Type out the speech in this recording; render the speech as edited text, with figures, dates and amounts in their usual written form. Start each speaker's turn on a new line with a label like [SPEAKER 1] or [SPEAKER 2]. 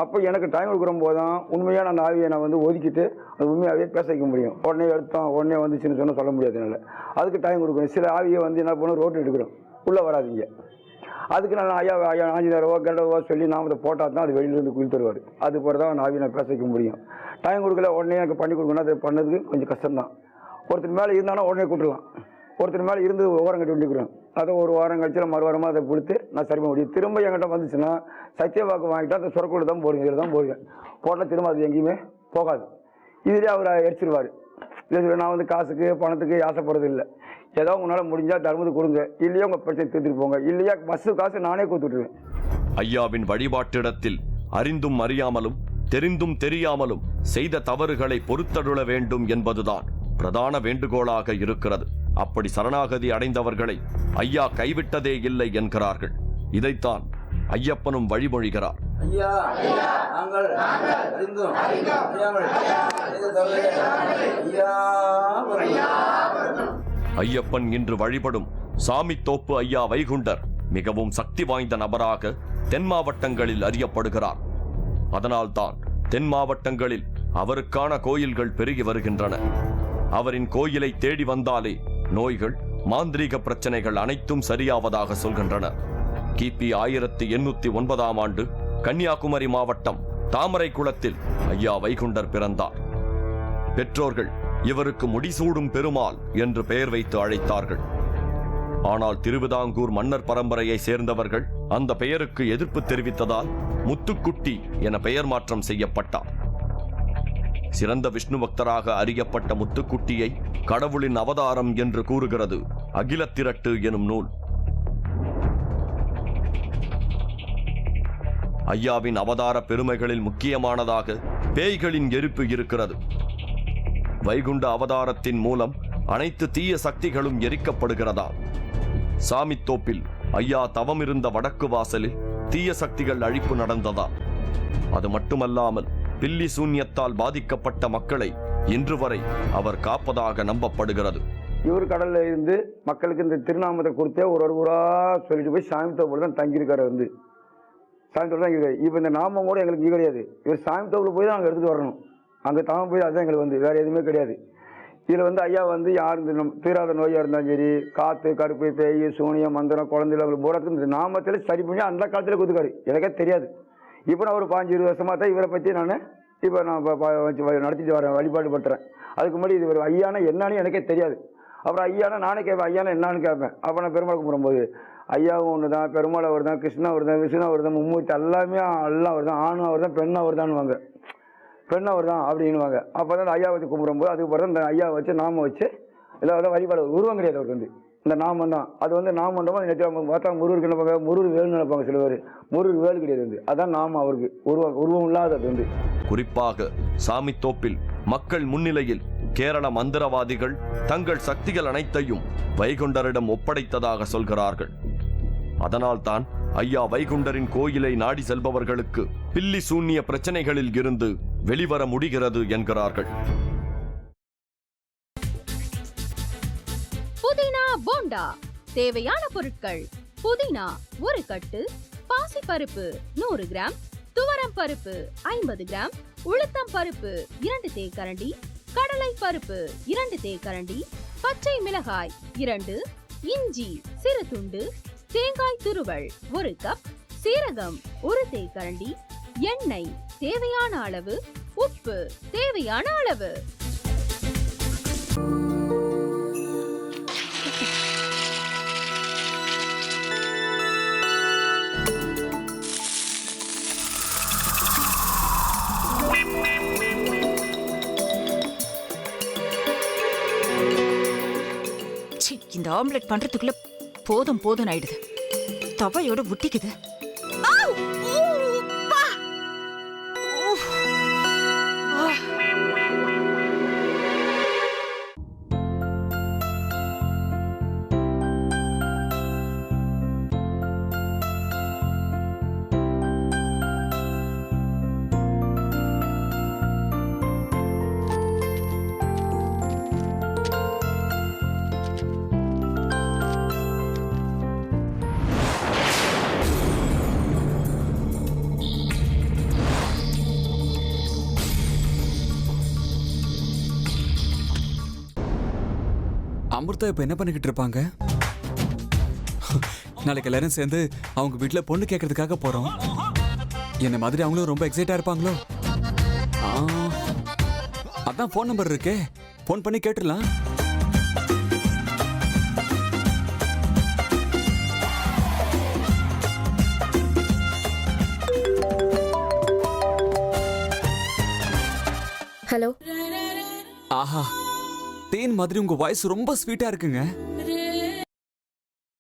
[SPEAKER 1] அப்போ எனக்கு டைம் கொடுக்குற போது தான் உண்மையான அந்த ஆவியை நான் வந்து ஒதுக்கிட்டு அது உண்மையாகவே பேச வைக்க முடியும். உடனே எடுத்தோம் உடனே வந்துச்சுன்னு சொன்னால் சொல்ல முடியாதுனால அதுக்கு டைம் கொடுக்கணும். சில ஆவியை வந்து என்ன பண்ணணும், ரோட்டு எடுக்கிறோம், உள்ளே வராதிங்க. அதுக்கு நான் ஐயா ஆஞ்சநேயரவோ கண்டவோ சொல்லி நாமத்தை போட்டால் தான் அது வெளியிலேருந்து குயில் தருவார். அது போல தான் ஆவியை நான் பேச வைக்க முடியும். டைம் கொடுக்கல உடனே எனக்கு பண்ணி கொடுக்கணும். அது பண்ணதுக்கு கொஞ்சம் கஷ்டம்தான். ஒருத்தர் மேலே இருந்தாலும் உடனே கூட்டலாம். ஒருத்தர் மேலே இருந்து ஓரம் கட்டி விட்டுக்கிறோம். அதை ஒரு வாரம் கழிச்சு மறுவாரமாக அதை கொடுத்து நான் சரி பண்ண முடியும். திரும்ப என்கிட்ட வந்துச்சுன்னா சத்திய வாக்கு வாங்கிட்டு அந்த சுரக்கோடு தான் போடுவேன். இதில் தான் போடுவேன். போட்டால் திரும்ப அது எங்கேயுமே போகாது. இதிலே அவர் எரிச்சிருவார். இல்லை நான் வந்து காசுக்கு பணத்துக்கு ஆசைப்படுறது இல்லை. ஏதோ உங்களால் முடிஞ்சால் தர்மத்துக்கு கொடுங்க, இல்லையா உங்கள் பிரச்சனை தீர்த்துட்டு போங்க, இல்லையா பஸ்ஸு காசு நானே கொடுத்துட்ருவேன்.
[SPEAKER 2] ஐயாவின் வழிபாட்டிடத்தில் அறிந்தும் அறியாமலும் தெரிந்தும் தெரியாமலும் செய்த தவறுகளை பொறுத்தருள வேண்டும் என்பதுதான் பிரதான வேண்டுகோளாக இருக்கிறது. அப்படி சரணாகதி அடைந்தவர்களை ஐயா கைவிட்டதே இல்லை என்கிறார்கள். இதைத்தான் ஐயப்பனும் வழிமொழிகிறார். ஐயப்பன் இன்று வழிபடும் சாமித்தோப்பு ஐயா வைகுண்டர் மிகவும் சக்தி வாய்ந்த நபராக தென் மாவட்டங்களில் அறியப்படுகிறார். அதனால்தான் தென் மாவட்டங்களில் அவருக்கான கோயில்கள் பெருகி வருகின்றன. அவரின் கோயிலை தேடி வந்தாலே நோய்கள், மாந்திரீக பிரச்சனைகள் அனைத்தும் சரியாவதாக சொல்கின்றனர். கிபி 1809 ஆண்டு கன்னியாகுமரி மாவட்டம் தாமரை குளத்தில் ஐயா வைகுண்டர் பிறந்தார். பெற்றோர்கள் இவருக்கு முடிசூடும் பெருமாள் என்று பெயர் வைத்து அழைத்தார்கள். ஆனால் திருவிதாங்கூர் மன்னர் பரம்பரையை சேர்ந்தவர்கள் அந்த பெயருக்கு எதிர்ப்பு தெரிவித்ததால் முத்துக்குட்டி என பெயர் மாற்றம் செய்யப்பட்டார். சிறந்த விஷ்ணு பக்தராக அறியப்பட்ட முத்துக்குட்டியை கடவுளின் அவதாரம் என்று கூறுகிறது அகிலத்திரட்டு எனும் நூல். ஐயாவின் அவதார பெருமைகளில் முக்கியமானதாக பேய்களின் எரிப்பு இருக்கிறது. வைகுண்ட அவதாரத்தின் மூலம் அனைத்து தீய சக்திகளும் எரிக்கப்படுகிறதா. சாமித்தோப்பில் ஐயா தவமிருந்த வடக்கு வாசலில் தீய சக்திகள் அழிப்பு நடந்ததா. அது மட்டுமல்லாமல் பில்லி சூன்யத்தால் பாதிக்கப்பட்ட மக்களை இன்று வரை அவர் காப்பதாக நம்பப்படுகிறது.
[SPEAKER 1] இவர் கடல்ல இருந்து மக்களுக்கு இந்த திருநாமத்தை கொடுத்தே ஒரு ஊரா சொல்லிட்டு போய் சாமித்தோப்புல தான் தங்கியிருக்காரு. வந்து சாமித்தோப்பு தான் இருக்காரு. இப்போ இந்த நாமம் கூட எங்களுக்கு கிடையாது. இவர் சாமித்தோப்புல போய் தான் அங்கே எடுத்துட்டு வரணும். அங்கே தாம போய் அதுதான் எங்களுக்கு வந்து வேற எதுவுமே கிடையாது. இதில் வந்து ஐயா வந்து யார் தீராத நோயாக இருந்தாலும் சரி, காற்று கருப்பு பேய் சூனியம் மந்திரம் குழந்தைகள் போராட்டத்துக்கு இந்த நாமத்தில் சரி பண்ணி அந்த காலத்தில் கொடுத்துக்காரு. எனக்கே தெரியாது. இப்போ நான் ஒரு 15-20 வருஷமாக தான் இவரை பற்றி நான் இப்போ நடத்திட்டு வரேன், வழிபாடு படுத்துறேன். அதுக்கு முன்னாடி இது ஒரு ஐயானா என்னன்னு எனக்கே தெரியாது. அப்புறம் ஐயானா நானே கேட்பேன், ஐயானா என்னான்னு கேட்பேன். அப்போ நான் பெருமாள் கும்பிடும்போது ஐயாவும் ஒன்று தான், பெருமாள் அவர் தான், கிருஷ்ணா அவர் தான், விஷ்ணு அவர் தான், மும்மூர்த்தி எல்லாமே எல்லாம் அவர் தான், ஆணும் அவர் தான், பெண்ணு அவர் தான்வாங்க, பெண்ணு அவர் தான் அப்படின்வாங்க. அப்போ தான் ஐயா வச்சு கும்பிடும்போது அதுக்கு பிறகு இந்த ஐயா வச்சு நாம வச்சு இதாவது வழிபாடு உருவம் கிடையாது அவருக்கு வந்து இந்த நாமம் தான். அது வந்து நாமன்றப்போ அது பார்த்தா முருகருக்கு நினைப்பாங்க, முருகர் வேலுன்னு நினைப்பாங்க சில பேர். முருகர் வேலு கிடையாது வந்து, அதான் நாமம் அவருக்கு உருவம் இல்லாதது வந்து.
[SPEAKER 2] குறிப்பாக சாமித்தோப்பில் மக்கள் முன்னிலையில் கேரள மந்திரவாதிகள் தங்கள் சக்திகள் அனைத்தையும் வைகுண்டரிடம் ஒப்படைத்ததாக சொல்கிறார்கள். அதனால்தான் ஐயா வைகுண்டரின் கோயிலை நாடி செல்பவர்களுக்கு பில்லி சூன்ய பிரச்சனைகளில் இருந்து வெளிவர முடிகிறது என்கிறார்கள்.
[SPEAKER 3] புதினா போண்டா தேவையான பொருட்கள்: புதினா 1 கட்டு, பாசிப்பருப்பு 100 கிராம், துவரம் பருப்பு 50 கிராம், உளுத்தம் பருப்பு 2 தேக்கரண்டி, கடலை பருப்பு 2 தேக்கரண்டி, பச்சை மிளகாய் 2, இஞ்சி சிறு துண்டு, தேங்காய் துருவல் 1 கப், சீரகம் 1 தேக்கரண்டி, எண்ணெய் தேவையான அளவு, உப்பு தேவையான அளவு.
[SPEAKER 4] இந்த ஆம்லெட் பண்றதுக்குள்ள போதும் போதும் ஆயிடுது. தவையோட ஒட்டிக்குது.
[SPEAKER 5] அமிர்தா இப்ப என்ன பண்ணிக்கிட்டு இருப்பாங்க? நாளைக்கு எல்லாரும் சேர்ந்து அவங்க வீட்டுல பொண்ணு கேட்கறதுக்காக போறோம். என்ன மாதிரி அவங்களும் ரொம்ப எக்ஸைட்டா இருப்பாங்களோ? ஆ, அதான் ஃபோன் நம்பர் இருக்கே, ஃபோன் பண்ணி கேட்டுடலாம்.
[SPEAKER 6] ஹலோ.
[SPEAKER 5] ஆஹா, தேன் மாதிரி உங்க வாய்ஸ் ரொம்ப ஸ்வீட்டா இருக்குங்க.